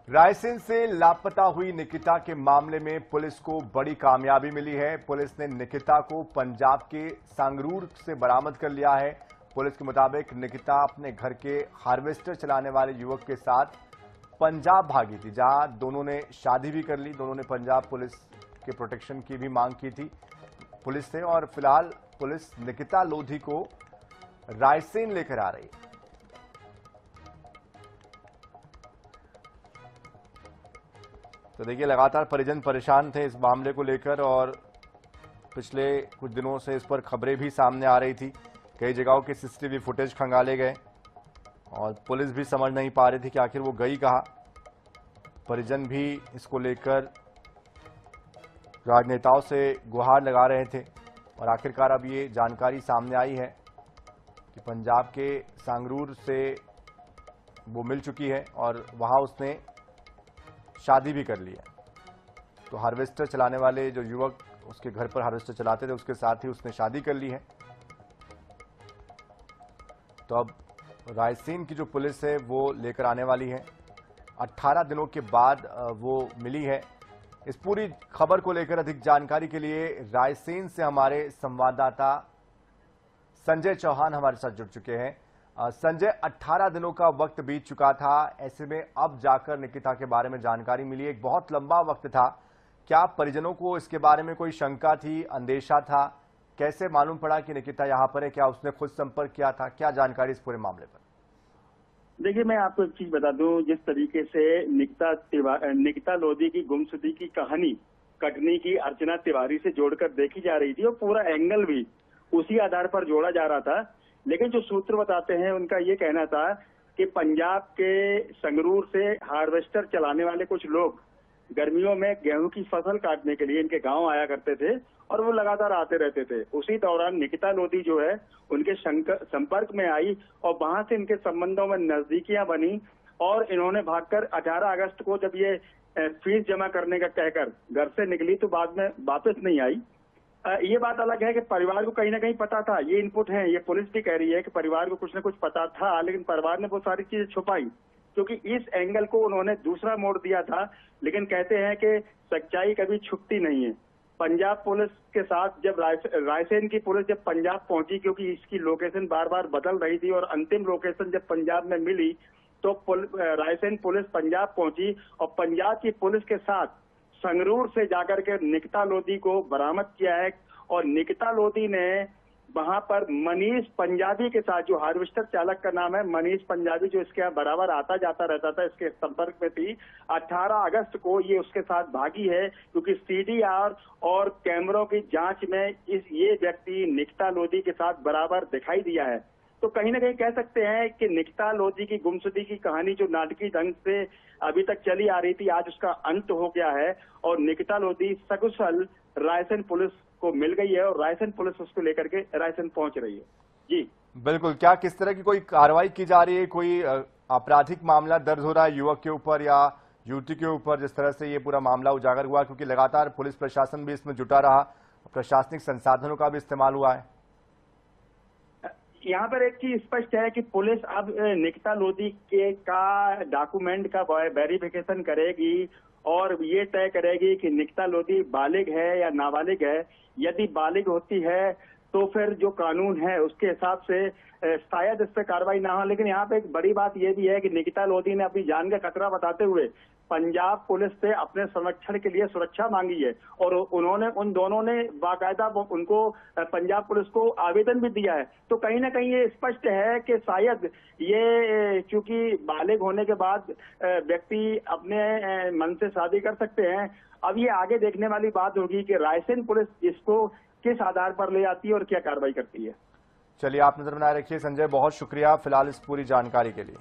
रायसेन से लापता हुई निकिता के मामले में पुलिस को बड़ी कामयाबी मिली है। पुलिस ने निकिता को पंजाब के संगरूर से बरामद कर लिया है। पुलिस के मुताबिक निकिता अपने घर के हार्वेस्टर चलाने वाले युवक के साथ पंजाब भागी थी, जहां दोनों ने शादी भी कर ली। दोनों ने पंजाब पुलिस के प्रोटेक्शन की भी मांग की थी पुलिस से, और फिलहाल पुलिस निकिता लोधी को रायसेन लेकर आ रही है। तो देखिए, लगातार परिजन परेशान थे इस मामले को लेकर, और पिछले कुछ दिनों से इस पर खबरें भी सामने आ रही थी। कई जगहों के सीसीटीवी फुटेज खंगाले गए और पुलिस भी समझ नहीं पा रही थी कि आखिर वो गई कहाँ। परिजन भी इसको लेकर राजनेताओं से गुहार लगा रहे थे, और आखिरकार अब ये जानकारी सामने आई है कि पंजाब के संगरूर से वो मिल चुकी है और वहां उसने शादी भी कर ली है। तो हार्वेस्टर चलाने वाले जो युवक उसके घर पर हार्वेस्टर चलाते थे, उसके साथ ही उसने शादी कर ली है। तो अब रायसेन की जो पुलिस है वो लेकर आने वाली है। 18 दिनों के बाद वो मिली है। इस पूरी खबर को लेकर अधिक जानकारी के लिए रायसेन से हमारे संवाददाता संजय चौहान हमारे साथ जुड़ चुके हैं। संजय, 18 दिनों का वक्त बीत चुका था, ऐसे में अब जाकर निकिता के बारे में जानकारी मिली। एक बहुत लंबा वक्त था। क्या परिजनों को इसके बारे में कोई शंका थी, अंदेशा था? कैसे मालूम पड़ा कि निकिता यहां पर है? क्या उसने खुद संपर्क किया था? क्या जानकारी इस पूरे मामले पर? देखिए, मैं आपको एक चीज बता दूं, जिस तरीके से निकिता लोधी की गुमशुदगी की कहानी कटनी की अर्चना तिवारी से जोड़कर देखी जा रही थी, और पूरा एंगल भी उसी आधार पर जोड़ा जा रहा था। लेकिन जो सूत्र बताते हैं, उनका ये कहना था कि पंजाब के संगरूर से हार्वेस्टर चलाने वाले कुछ लोग गर्मियों में गेहूं की फसल काटने के लिए इनके गांव आया करते थे, और वो लगातार आते रहते थे। उसी दौरान निकिता लोधी जो है उनके संपर्क में आई, और वहां से इनके संबंधों में नजदीकियां बनी, और इन्होंने भागकर 18 अगस्त को जब ये फीस जमा करने का कहकर घर से निकली, तो बाद में वापस नहीं आई। ये बात अलग है कि परिवार को कहीं ना कहीं पता था। ये इनपुट है, ये पुलिस भी कह रही है कि परिवार को कुछ ना कुछ पता था, लेकिन परिवार ने वो सारी चीजें छुपाई, क्योंकि इस एंगल को उन्होंने दूसरा मोड़ दिया था। लेकिन कहते हैं कि सच्चाई कभी छुपती नहीं है। पंजाब पुलिस के साथ जब रायसेन की पुलिस जब पंजाब पहुंची, क्योंकि इसकी लोकेशन बार बार बदल रही थी, और अंतिम लोकेशन जब पंजाब में मिली तो रायसेन पुलिस पंजाब पहुंची, और पंजाब की पुलिस के साथ संगरूर से जाकर के निकिता लोधी को बरामद किया है। और निकिता लोधी ने वहां पर मनीष पंजाबी के साथ, जो हार्वेस्टर चालक का नाम है मनीष पंजाबी, जो इसके यहाँ बराबर आता जाता रहता था, इसके संपर्क में थी, 18 अगस्त को ये उसके साथ भागी है, क्योंकि सीडीआर और कैमरों की जांच में ये व्यक्ति निकिता लोधी के साथ बराबर दिखाई दिया है। तो कहीं ना कहीं कह सकते हैं कि निकिता लोधी की गुमशुदगी की कहानी जो नाटकीय ढंग से अभी तक चली आ रही थी, आज उसका अंत हो गया है, और निकिता लोधी सकुशल रायसेन पुलिस को मिल गई है, और रायसेन पुलिस उसको लेकर के रायसेन पहुंच रही है। जी बिल्कुल। क्या किस तरह की कोई कार्रवाई की जा रही है? कोई आपराधिक मामला दर्ज हो रहा है युवक के ऊपर या युवती के ऊपर, जिस तरह से ये पूरा मामला उजागर हुआ? क्योंकि लगातार पुलिस प्रशासन भी इसमें जुटा रहा, प्रशासनिक संसाधनों का भी इस्तेमाल हुआ है। यहाँ पर एक चीज स्पष्ट है कि पुलिस अब निकिता लोधी के का डॉक्यूमेंट का वेरिफिकेशन करेगी, और ये तय करेगी कि निकिता लोधी बालिग है या नाबालिग है। यदि बालिग होती है तो फिर जो कानून है उसके हिसाब से शायद इस पर कार्रवाई ना हो। लेकिन यहाँ पे एक बड़ी बात यह भी है कि निकिता लोधी ने अपनी जान का खतरा बताते हुए पंजाब पुलिस से अपने संरक्षण के लिए सुरक्षा मांगी है, और उन दोनों ने बाकायदा उनको पंजाब पुलिस को आवेदन भी दिया है। तो कहीं ना कहीं ये स्पष्ट है कि शायद ये, चूंकि बालिग होने के बाद व्यक्ति अपने मन से शादी कर सकते हैं। अब ये आगे देखने वाली बात होगी कि रायसेन पुलिस इसको किस आधार पर ले आती है और क्या कार्रवाई करती है। चलिए, आप नजर बनाए रखिए। संजय, बहुत शुक्रिया फिलहाल इस पूरी जानकारी के लिए।